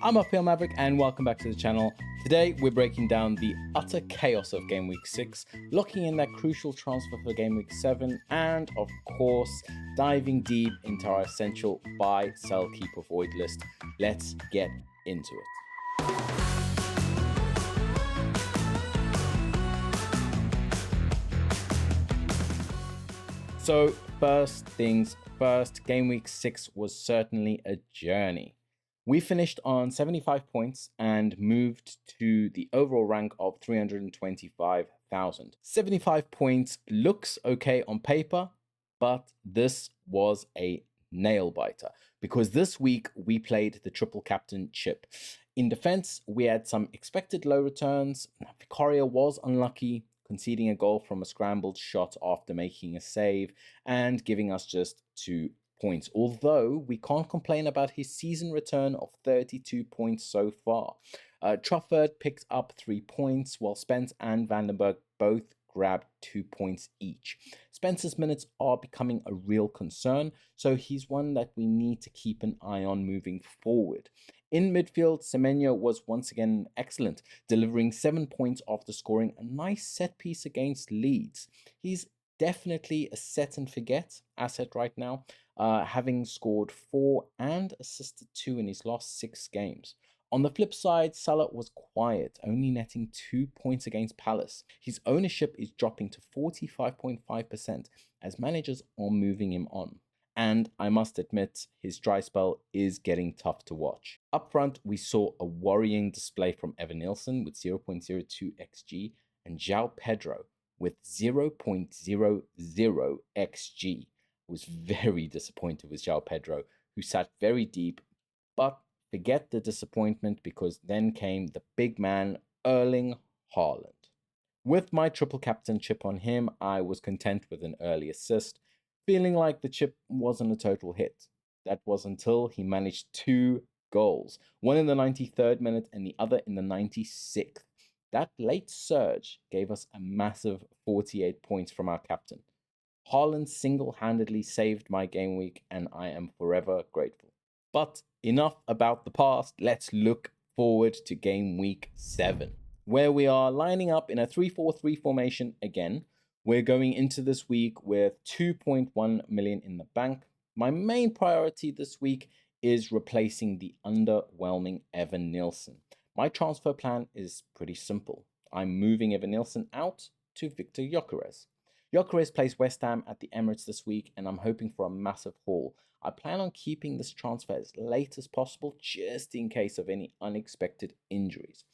I'm FPL Maverick and welcome back to the channel. Today we're breaking down the utter chaos of Game Week 6, locking in that crucial transfer for Game Week 7, and of course diving deep into our essential buy, sell, keep, avoid list. Let's get into it. So first things first, Game Week 6 was certainly a journey. We finished on 75 points and moved to the overall rank of 325,000. 75 points looks okay on paper, but this was a nail biter because this week we played the triple captain chip. In defense, we had some expected low returns. Vicario was unlucky, conceding a goal from a scrambled shot after making a save and giving us just 2 points, although we can't complain about his season return of 32 points so far. Trufford picked up 3 points, while Spence and Vandenberg both grabbed 2 points each. Spence's minutes are becoming a real concern, so he's one that we need to keep an eye on moving forward. In midfield, Semenyo was once again excellent, delivering 7 points after scoring a nice set piece against Leeds. He's definitely a set and forget asset right now, having scored 4 and assisted 2 in his last 6 games. On the flip side, Salah was quiet, only netting 2 points against Palace. His ownership is dropping to 45.5% as managers are moving him on. And I must admit, his dry spell is getting tough to watch. Up front, we saw a worrying display from Evanilson with 0.02 XG and João Pedro with 0.00 XG. Was very disappointed with João Pedro, who sat very deep, but forget the disappointment because then came the big man, Erling Haaland. With my triple captain chip on him, I was content with an early assist, feeling like the chip wasn't a total hit. That was until he managed 2 goals, one in the 93rd minute and the other in the 96th. That late surge gave us a massive 48 points from our captain. Haaland single-handedly saved my game week, and I am forever grateful. But enough about the past, let's look forward to game week 7, where we are lining up in a 3-4-3 formation again. We're going into this week with 2.1 million in the bank. My main priority this week is replacing the underwhelming Evanilson. My transfer plan is pretty simple. I'm moving Evanilson out to Victor Gyökeres. Gyökeres plays West Ham at the Emirates this week, and I'm hoping for a massive haul. I plan on keeping this transfer as late as possible, just in case of any unexpected injuries.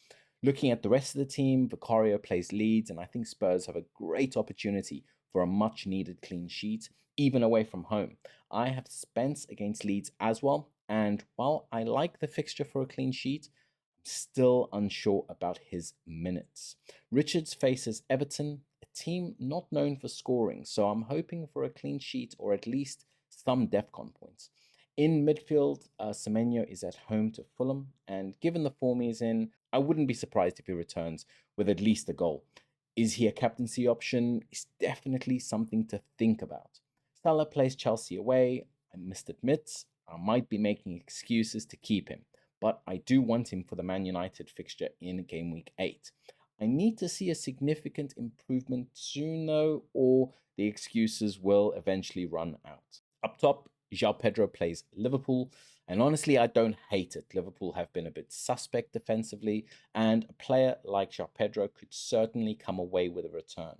Looking at the rest of the team, Vicario plays Leeds, and I think Spurs have a great opportunity for a much-needed clean sheet, even away from home. I have Spence against Leeds as well, and while I like the fixture for a clean sheet, I'm still unsure about his minutes. Richards faces Everton, a team not known for scoring, so I'm hoping for a clean sheet or at least some DEFCON points. In midfield, Semenyo is at home to Fulham, and given the form he's in, I wouldn't be surprised if he returns with at least a goal. Is he a captaincy option? It's definitely something to think about. Salah plays Chelsea away. I must admit, I might be making excuses to keep him, but I do want him for the Man United fixture in Game Week 8. I need to see a significant improvement soon though, or the excuses will eventually run out. Up top, João Pedro plays Liverpool, and honestly, I don't hate it. Liverpool have been a bit suspect defensively, and a player like João Pedro could certainly come away with a return.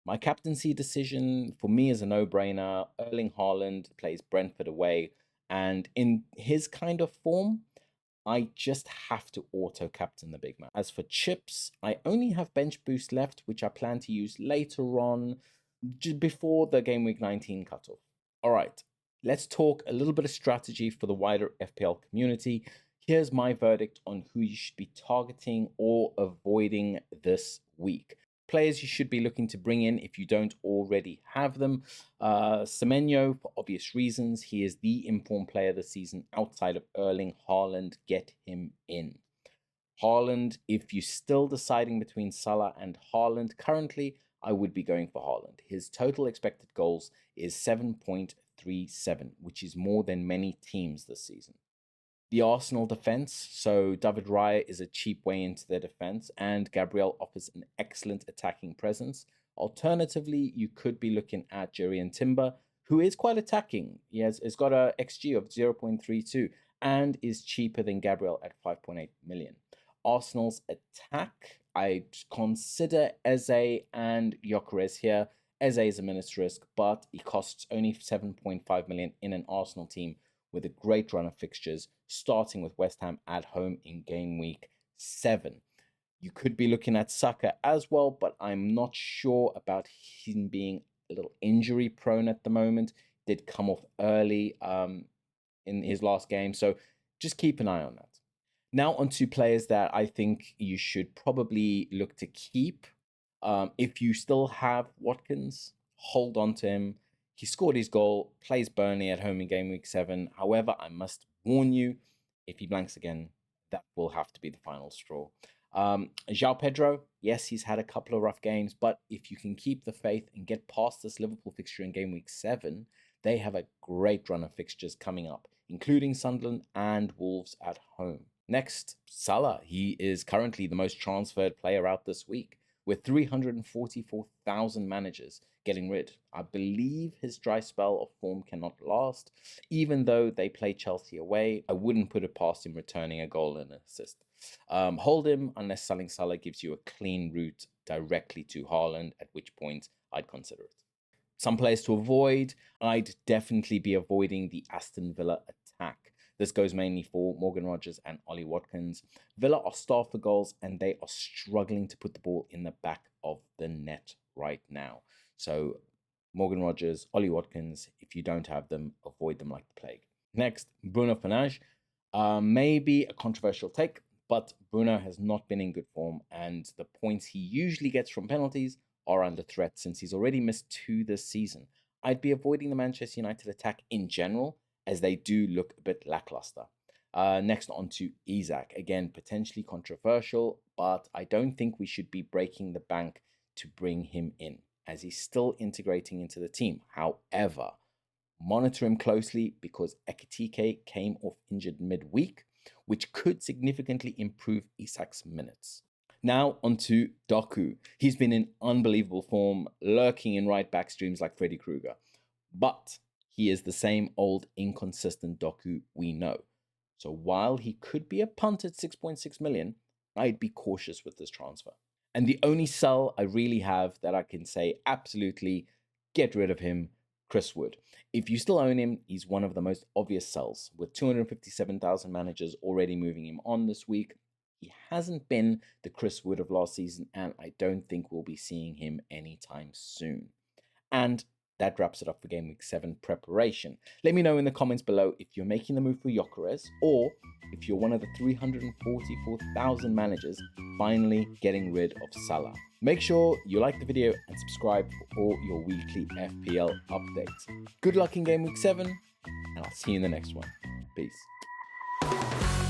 My captaincy decision for me is a no-brainer. Erling Haaland plays Brentford away, and in his kind of form, I just have to auto-captain the big man. As for chips, I only have bench boost left, which I plan to use later on, before the Game Week 19 cutoff. All right, let's talk a little bit of strategy for the wider FPL community. Here's my verdict on who you should be targeting or avoiding this week. Players you should be looking to bring in if you don't already have them. Semenyo, for obvious reasons, he is the informed player this season outside of Erling Haaland. Get him in. Haaland, if you're still deciding between Salah and Haaland, currently I would be going for Haaland. His total expected goals is 7.37, which is more than many teams this season. the Arsenal defense. So David Raya is a cheap way into their defense, and Gabriel offers an excellent attacking presence. Alternatively, you could be looking at Jurrien Timber, who is quite attacking. He has got a XG of 0.32 and is cheaper than Gabriel at 5.8 million. Arsenal's attack, I'd consider Eze and Gyökeres here. Eze is a minute's risk, but he costs only 7.5 million in an Arsenal team with a great run of fixtures, starting with West Ham at home in game week 7. You could be looking at Saka as well, but I'm not sure about him being a little injury prone at the moment. Did come off early in his last game, so just keep an eye on that. Now on to players that I think you should probably look to keep. If you still have Watkins, hold on to him. He scored his goal, plays Burnley at home in game week 7. However, I must warn you, if he blanks again, that will have to be the final straw. João Pedro, yes, he's had a couple of rough games, but if you can keep the faith and get past this Liverpool fixture in game week 7, they have a great run of fixtures coming up, including Sunderland and Wolves at home. Next, Salah. He is currently the most transferred player out this week, with 344,000 managers getting rid. I believe his dry spell of form cannot last. Even though they play Chelsea away, I wouldn't put it past him returning a goal and an assist. Hold him unless selling Salah gives you a clean route directly to Haaland, at which point I'd consider it. Some players to avoid, I'd definitely be avoiding the Aston Villa attack. This goes mainly for Morgan Rogers and Ollie Watkins. Villa are starved for goals and they are struggling to put the ball in the back of the net right now. So Morgan Rogers, Ollie Watkins, if you don't have them, avoid them like the plague. Next, Bruno Fernandes. Maybe a controversial take, but Bruno has not been in good form and the points he usually gets from penalties are under threat since he's already missed 2 this season. I'd be avoiding the Manchester United attack in general, as they do look a bit lackluster. Next on to Isak. Again, potentially controversial, but I don't think we should be breaking the bank to bring him in, as he's still integrating into the team. However, monitor him closely because Ekitike came off injured midweek, which could significantly improve Isak's minutes. Now onto Doku. He's been in unbelievable form, lurking in right back streams like Freddy Krueger. But he is the same old inconsistent Doku we know. So while he could be a punt at 6.6 million, I'd be cautious with this transfer. And the only sell I really have that I can say absolutely get rid of him, Chris Wood. If you still own him, he's one of the most obvious sells, with 257,000 managers already moving him on this week. He hasn't been the Chris Wood of last season, and I don't think we'll be seeing him anytime soon. And that wraps it up for Game Week 7 preparation. Let me know in the comments below if you're making the move for Gyökeres or if you're one of the 344,000 managers finally getting rid of Salah. Make sure you like the video and subscribe for all your weekly FPL updates. Good luck in Game Week 7, and I'll see you in the next one. Peace.